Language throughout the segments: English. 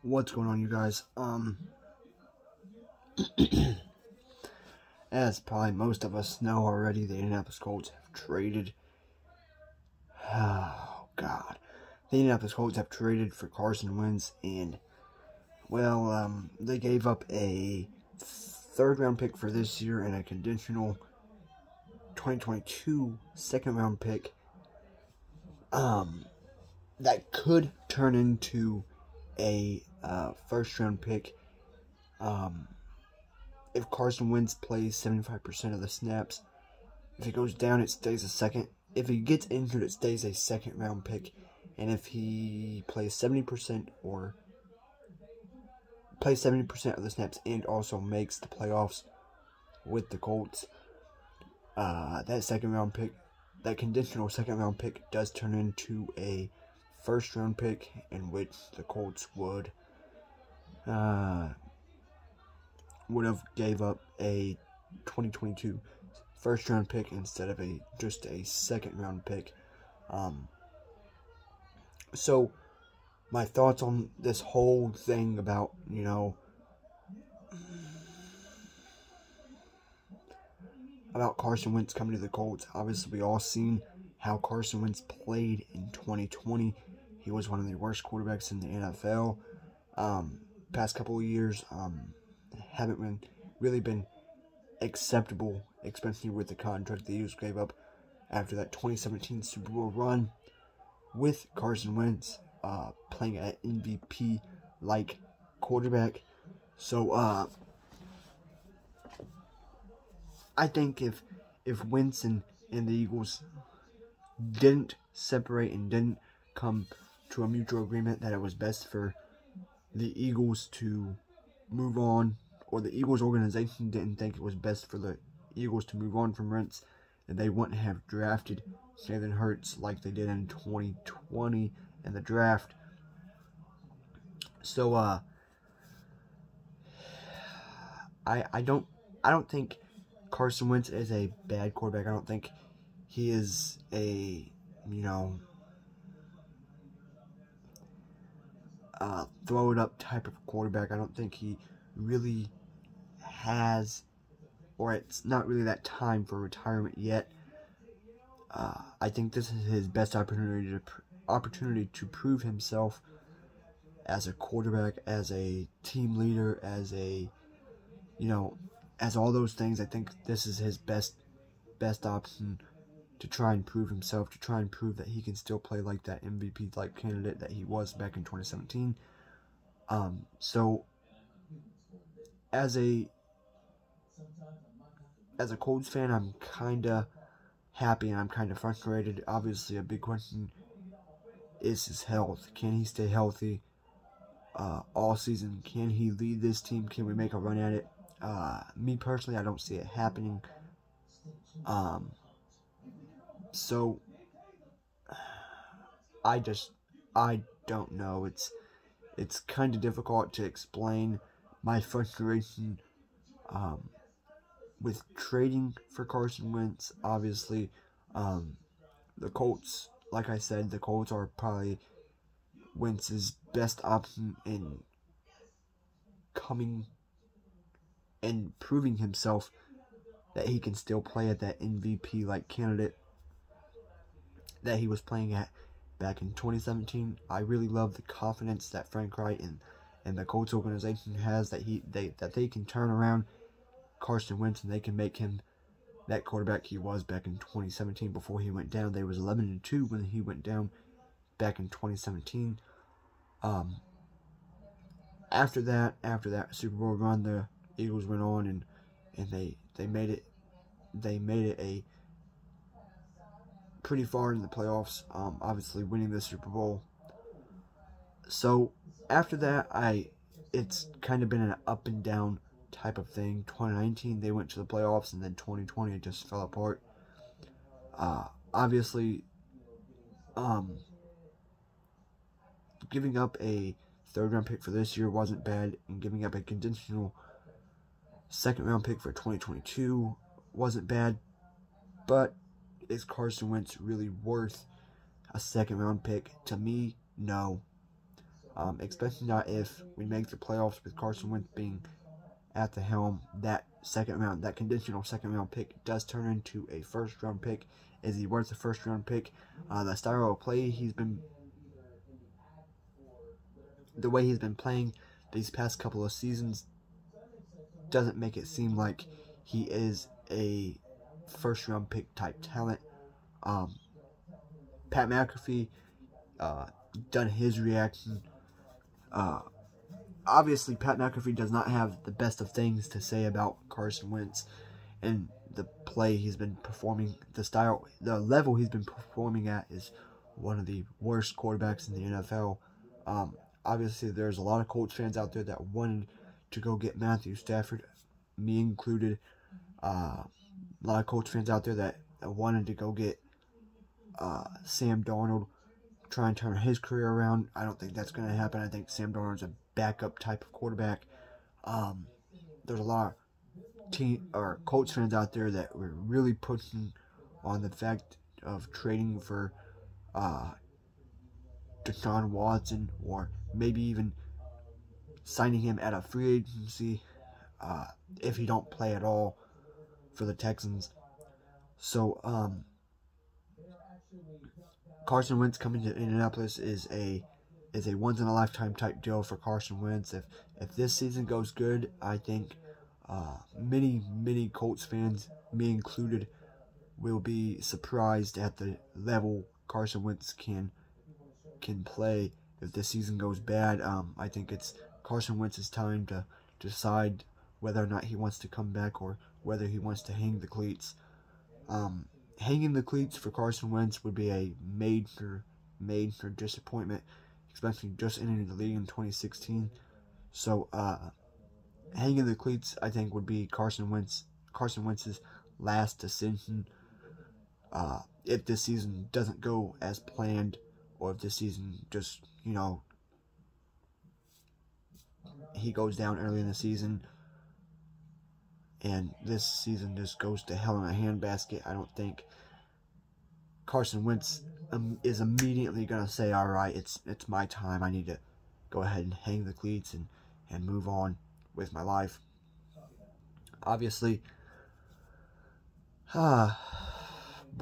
What's going on, you guys? As probably most of us know already, the Indianapolis Colts have traded. Oh God, the Indianapolis Colts have traded for Carson Wentz, and they gave up a third-round pick for this year and a conditional 2022 second-round pick. That could turn into a first-round pick. If Carson Wentz plays 75% of the snaps. If he goes down, it stays a second. If he gets injured, it stays a second-round pick. And if he plays 70% or plays 70% of the snaps and also makes the playoffs with the Colts, that second-round pick, that conditional second-round pick, does turn into a first-round pick, in which the Colts would have gave up a 2022 first-round pick instead of just a second-round pick. So my thoughts on this whole thing about, about Carson Wentz coming to the Colts. Obviously, we all seen how Carson Wentz played in 2020. He was one of the worst quarterbacks in the NFL. Past couple of years haven't really been acceptable, especially with the contract the Eagles gave up after that 2017 Super Bowl run with Carson Wentz playing an MVP-like quarterback. So I think if Wentz and the Eagles didn't separate and didn't come to a mutual agreement that it was best for the Eagles to move on, or the Eagles organization didn't think it was best for the Eagles to move on from Wentz, and they wouldn't have drafted Jalen Hurts like they did in 2020 in the draft. So I don't think Carson Wentz is a bad quarterback. I don't think he is a throw it up type of quarterback. I don't think he really has, or it's not really that time for retirement yet. I think this is his best opportunity to prove himself as a quarterback, as a team leader, as a as all those things. I think this is his best option to try and prove himself, to try and prove that he can still play like that MVP-like candidate that he was back in 2017. So as a Colts fan, I'm kind of happy and I'm kind of frustrated. Obviously, a big question is his health. Can he stay healthy all season? Can he lead this team? Can we make a run at it? Me personally, I don't see it happening. So I don't know. It's kind of difficult to explain my frustration with trading for Carson Wentz. Obviously, the Colts, like I said, the Colts are probably Wentz's best option in coming and proving himself that he can still play at that MVP-like candidate that he was playing at back in 2017. I really love the confidence that Frank Wright and the Colts organization has that they can turn around Carson Wentz and they can make him that quarterback he was back in 2017 before he went down. They was 11-2 when he went down back in 2017. After that Super Bowl run, the Eagles went on and they made it a pretty far in the playoffs, obviously winning the Super Bowl. So after that, it's kind of been an up and down type of thing. 2019 they went to the playoffs, and then 2020 it just fell apart. Obviously, giving up a third-round pick for this year wasn't bad, and giving up a conditional second-round pick for 2022 wasn't bad, but is Carson Wentz really worth a second-round pick? To me, no. especially not if we make the playoffs with Carson Wentz being at the helm. That second round, that conditional second round pick does turn into a first round pick. Is he worth a first round pick? The style of play the way he's been playing these past couple of seasons doesn't make it seem like he is a first round pick type talent. Pat McAfee done his reaction. Obviously, Pat McAfee does not have the best of things to say about Carson Wentz and the play he's been performing. The level he's been performing at is one of the worst quarterbacks in the NFL. Obviously, there's a lot of Colts fans out there that wanted to go get Matthew Stafford, me included. A lot of Colts fans out there that wanted to go get Sam Darnold, try and turn his career around. I don't think that's going to happen. I think Sam Darnold's a backup type of quarterback. There's a lot of Colts fans out there that were really pushing on the fact of trading for Deshaun Watson, or maybe even signing him at a free agency if he don't play at all for the Texans. So Carson Wentz coming to Indianapolis is a once in a lifetime type deal for Carson Wentz. If this season goes good, I think many Colts fans, me included, will be surprised at the level Carson Wentz can play. If this season goes bad, I think it's Carson Wentz's time to decide whether or not he wants to come back or whether he wants to hang the cleats. Hanging the cleats for Carson Wentz would be a major disappointment, especially just entering the league in 2016. So, hanging the cleats, I think, would be Carson Wentz's last ascension. If this season doesn't go as planned, or if this season just, he goes down early in the season, and this season just goes to hell in a handbasket, I don't think Carson Wentz is immediately going to say, all right, it's my time. I need to go ahead and hang the cleats and move on with my life. Obviously, boy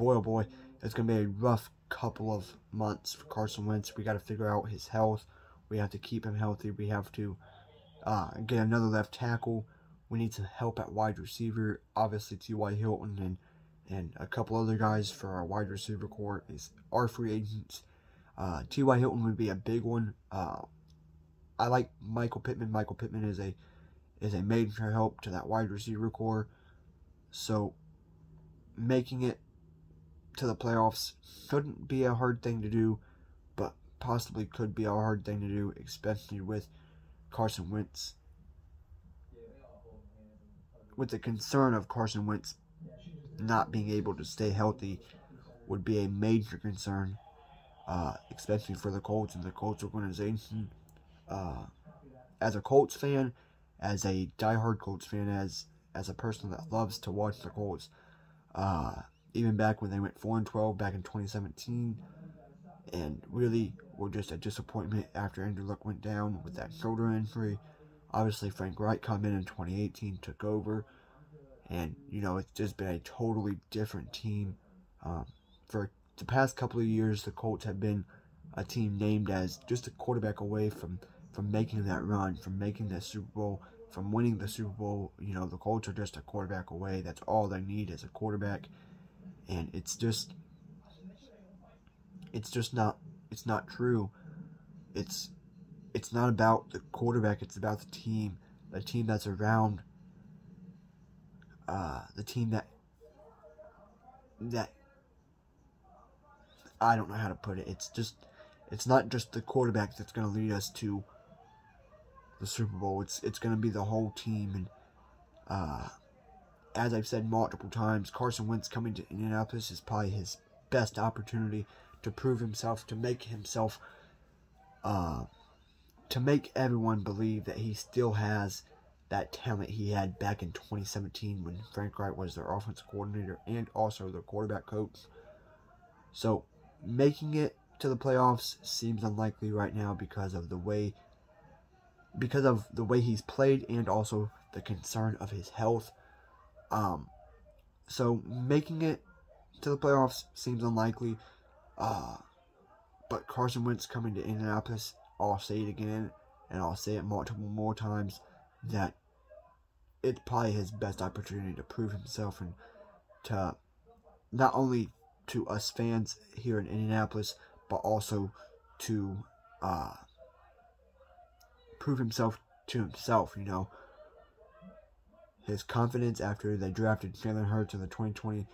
oh boy, it's going to be a rough couple of months for Carson Wentz. We got to figure out his health. We have to keep him healthy. We have to get another left tackle. We need some help at wide receiver. Obviously, T.Y. Hilton and a couple other guys for our wide receiver core are free agents. T.Y. Hilton would be a big one. I like Michael Pittman. Michael Pittman is a major help to that wide receiver core. So, making it to the playoffs shouldn't be a hard thing to do, but possibly could be a hard thing to do, especially with Carson Wentz. With the concern of Carson Wentz not being able to stay healthy would be a major concern, especially for the Colts and the Colts organization. As a Colts fan, as a diehard Colts fan, as a person that loves to watch the Colts, even back when they went 4-12 back in 2017, and really were just a disappointment after Andrew Luck went down with that shoulder injury. Obviously, Frank Reich come in 2018, took over, and, it's just been a totally different team. For the past couple of years, the Colts have been a team named as just a quarterback away from making that run, from making the Super Bowl, from winning the Super Bowl. The Colts are just a quarterback away. That's all they need is a quarterback, and it's not true. It's not about the quarterback, it's about the team that's around, the team that I don't know how to put it. It's not just the quarterback that's going to lead us to the Super Bowl. It's going to be the whole team. And as I've said multiple times, Carson Wentz coming to Indianapolis is probably his best opportunity to prove himself, to make himself, to make everyone believe that he still has that talent he had back in 2017 when Frank Reich was their offensive coordinator and also their quarterback coach. So, making it to the playoffs seems unlikely right now because of the way he's played and also the concern of his health. So making it to the playoffs seems unlikely. But Carson Wentz coming to Indianapolis, I'll say it again, and I'll say it multiple more times, that it's probably his best opportunity to prove himself, and to not only to us fans here in Indianapolis, but also to prove himself to himself. You know, his confidence after they drafted Jalen Hurts in the 2020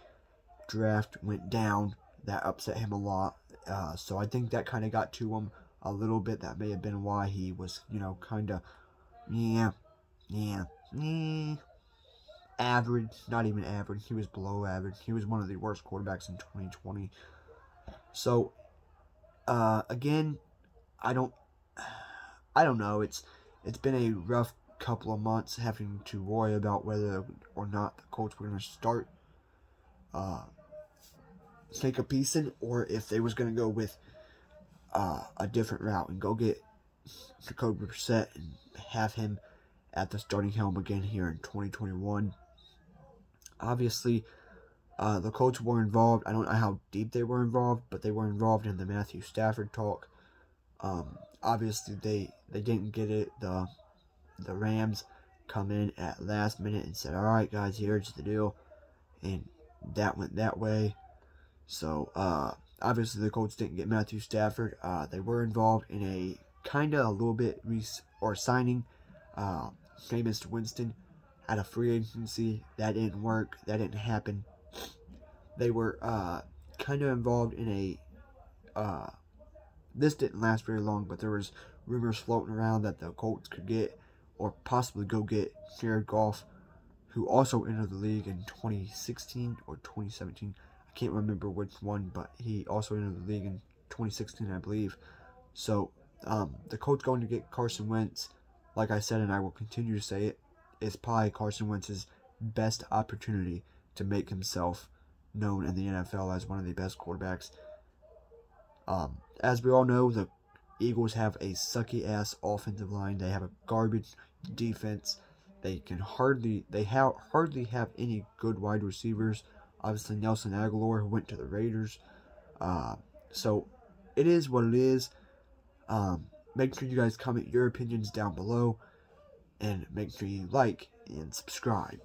draft went down. That upset him a lot. So I think that kind of got to him a little bit. That may have been why he was, you know, kind of, average. Not even average. He was below average. He was one of the worst quarterbacks in 2020. So, again, I don't know. It's been a rough couple of months having to worry about whether or not the Colts were going to start Jacob Eason, or if they was going to go with a different route and go get Jacoby Brissett and have him at the starting helm again here in 2021. Obviously, the Colts were involved. I don't know how deep they were involved, but they were involved in the Matthew Stafford talk. Obviously, they didn't get it. The Rams come in at last minute and said, "All right, guys, here's the deal," and that went that way. So, obviously, the Colts didn't get Matthew Stafford. They were involved in a kind of a little bit signing Jameis Winston at a free agency. That didn't work. That didn't happen. They were kind of involved in a this didn't last very long, but there was rumors floating around that the Colts could get or possibly go get Jared Goff, who also entered the league in 2016 or 2017. I can't remember which one, but he also entered the league in 2016, I believe. So, the Colts going to get Carson Wentz, like I said, and I will continue to say it, is probably Carson Wentz's best opportunity to make himself known in the NFL as one of the best quarterbacks. As we all know, the Eagles have a sucky-ass offensive line. They have a garbage defense. They hardly have any good wide receivers. Obviously, Nelson Aguilar, who went to the Raiders. So, it is what it is. Make sure you guys comment your opinions down below. And make sure you like and subscribe.